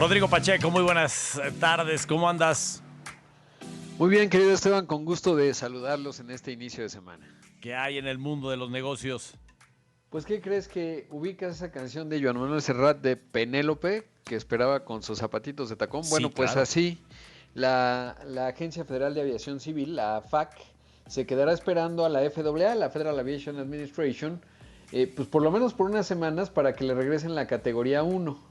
Rodrigo Pacheco, muy buenas tardes, ¿cómo andas? Muy bien, querido Esteban, con gusto de saludarlos en este inicio de semana. ¿Qué hay en el mundo de los negocios? Pues, ¿qué crees que ubicas esa canción de Joan Manuel Serrat de Penélope, que esperaba con sus zapatitos de tacón? Sí, Bueno, pues claro. así, la Agencia Federal de Aviación Civil, la AFAC, se quedará esperando a la FAA, la Federal Aviation Administration, pues por lo menos por unas semanas para que le regresen la categoría 1,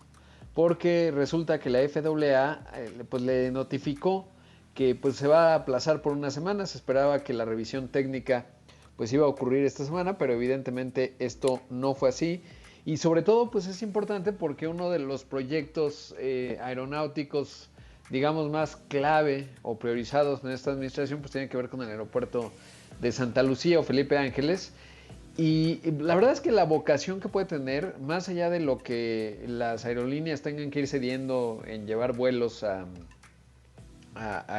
porque resulta que la FAA pues le notificó que pues se va a aplazar por unas semanas. Se esperaba que la revisión técnica pues iba a ocurrir esta semana, pero evidentemente esto no fue así. Y sobre todo pues es importante porque uno de los proyectos aeronáuticos digamos más clave o priorizados en esta administración pues tiene que ver con el aeropuerto de Santa Lucía o Felipe Ángeles. Y la verdad es que la vocación que puede tener, más allá de lo que las aerolíneas tengan que ir cediendo en llevar vuelos a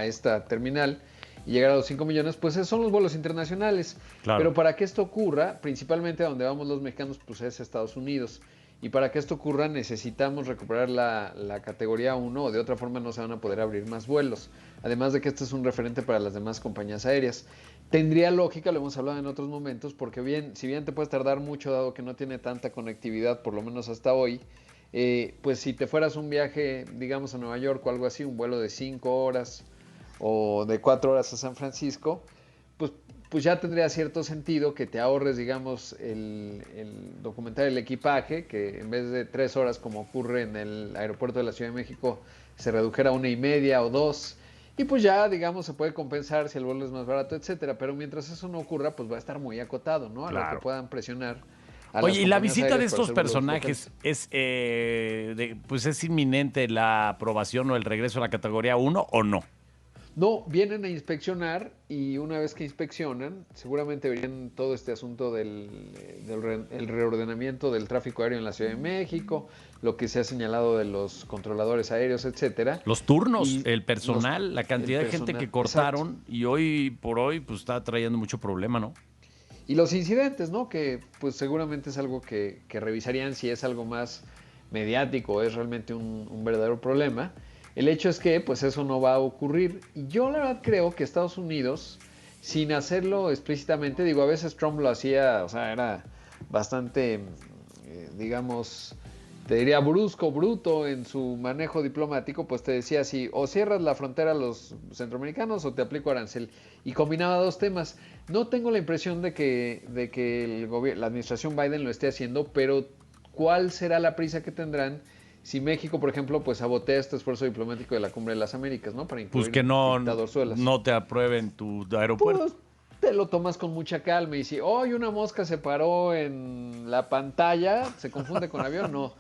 esta terminal y llegar a los 5 millones, pues son los vuelos internacionales. Claro. Pero para que esto ocurra, principalmente a donde vamos los mexicanos, pues es Estados Unidos. Y para que esto ocurra necesitamos recuperar la categoría 1 o de otra forma no se van a poder abrir más vuelos. Además de que este es un referente para las demás compañías aéreas. Tendría lógica, lo hemos hablado en otros momentos, porque si bien te puedes tardar mucho dado que no tiene tanta conectividad, por lo menos hasta hoy, pues si te fueras un viaje, digamos a Nueva York o algo así, un vuelo de 5 horas o de 4 horas a San Francisco, pues ya tendría cierto sentido que te ahorres, digamos, el documentar el equipaje, que en vez de 3 horas como ocurre en el aeropuerto de la Ciudad de México, se redujera a 1:30 o 2. Y pues ya, digamos, se puede compensar si el vuelo es más barato, etcétera. Pero mientras eso no ocurra, pues va a estar muy acotado, ¿no? A lo que Claro. puedan presionar a las Oye, ¿y la compañías visita de aéreas para estos hacer vuelos personajes locales. pues es inminente la aprobación o el regreso a la categoría 1 o no? No, vienen a inspeccionar y una vez que inspeccionan, seguramente verían todo este asunto el reordenamiento del tráfico aéreo en la Ciudad de México, lo que se ha señalado de los controladores aéreos, etcétera. Los turnos, Y el personal, la el cantidad de gente personal, que exacto. cortaron y hoy por hoy pues está trayendo mucho problema, ¿no? Y los incidentes, ¿no? Que pues seguramente es algo que revisarían si es algo más mediático o es realmente un verdadero problema. El hecho es que pues eso no va a ocurrir. Y yo la verdad creo que Estados Unidos, sin hacerlo explícitamente, digo, a veces Trump lo hacía, o sea, era bastante, digamos, te diría brusco, bruto en su manejo diplomático, pues te decía así, o cierras la frontera a los centroamericanos o te aplico arancel. Y combinaba dos temas. No tengo la impresión de que la administración Biden lo esté haciendo, pero ¿cuál será la prisa que tendrán si México, por ejemplo, pues sabotea este esfuerzo diplomático de la Cumbre de las Américas, ¿no? Para Pues incluir que dictadorzuelas. no te aprueben tu aeropuerto. Pues te lo tomas con mucha calma y si hoy una mosca se paró en la pantalla, se confunde con avión, no,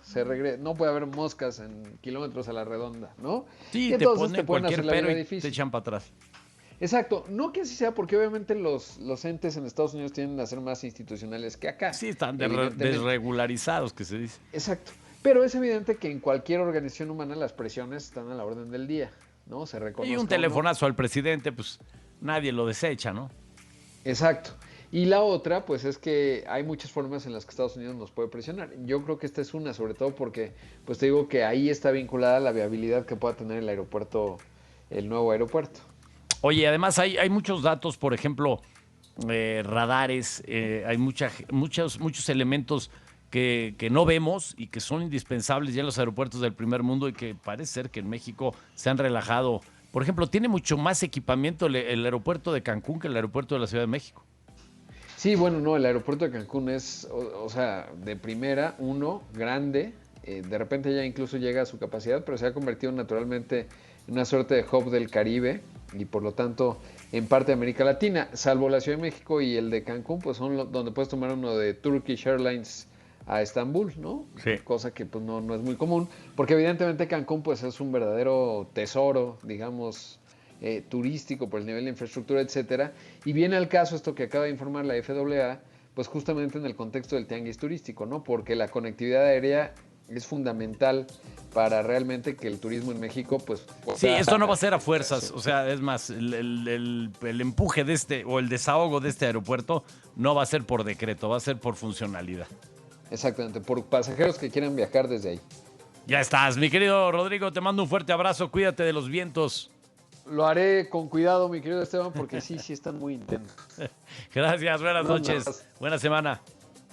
no puede haber moscas en kilómetros a la redonda, ¿no? Sí, Y te entonces te ponen pueden hacer cualquier la pero vida y te difícil. echan para atrás. Exacto, no que así sea porque obviamente los entes en Estados Unidos tienden a ser más institucionales que acá, Sí, están evidentemente. desregularizados, que se dice. Exacto, pero es evidente que en cualquier organización humana las presiones están a la orden del día, ¿no? Se Y un reconozca o no. telefonazo al presidente, pues nadie lo desecha, ¿no? Exacto. Y la otra, pues es que hay muchas formas en las que Estados Unidos nos puede presionar. Yo creo que esta es una, sobre todo porque, pues te digo que ahí está vinculada la viabilidad que pueda tener el aeropuerto, el nuevo aeropuerto. Oye, además hay muchos datos, por ejemplo, radares, hay muchos elementos que no vemos y que son indispensables ya en los aeropuertos del primer mundo y que parece ser que en México se han relajado. Por ejemplo, tiene mucho más equipamiento el aeropuerto de Cancún que el aeropuerto de la Ciudad de México. Sí, bueno, no, el aeropuerto de Cancún es, o sea, de primera, uno, grande, de repente ya incluso llega a su capacidad, pero se ha convertido naturalmente en una suerte de hub del Caribe y por lo tanto en parte de América Latina, salvo la Ciudad de México y el de Cancún, pues son donde puedes tomar uno de Turkish Airlines a Estambul, ¿no? Sí. Cosa que pues no es muy común, porque evidentemente Cancún pues es un verdadero tesoro, digamos, turístico por el nivel de infraestructura, etcétera. Y viene al caso esto que acaba de informar la FAA, pues justamente en el contexto del tianguis turístico, ¿no? Porque la conectividad aérea es fundamental para realmente que el turismo en México pues Sí, pueda esto no va a ser a fuerzas. recuperarse. O sea, es más, el empuje de este o el desahogo de este aeropuerto no va a ser por decreto, va a ser por funcionalidad. Exactamente, por pasajeros que quieran viajar desde ahí. Ya estás, mi querido Rodrigo, te mando un fuerte abrazo, cuídate de los vientos. Lo haré con cuidado, mi querido Esteban, porque sí están muy intensos. Gracias, buenas No, noches, no. buena semana.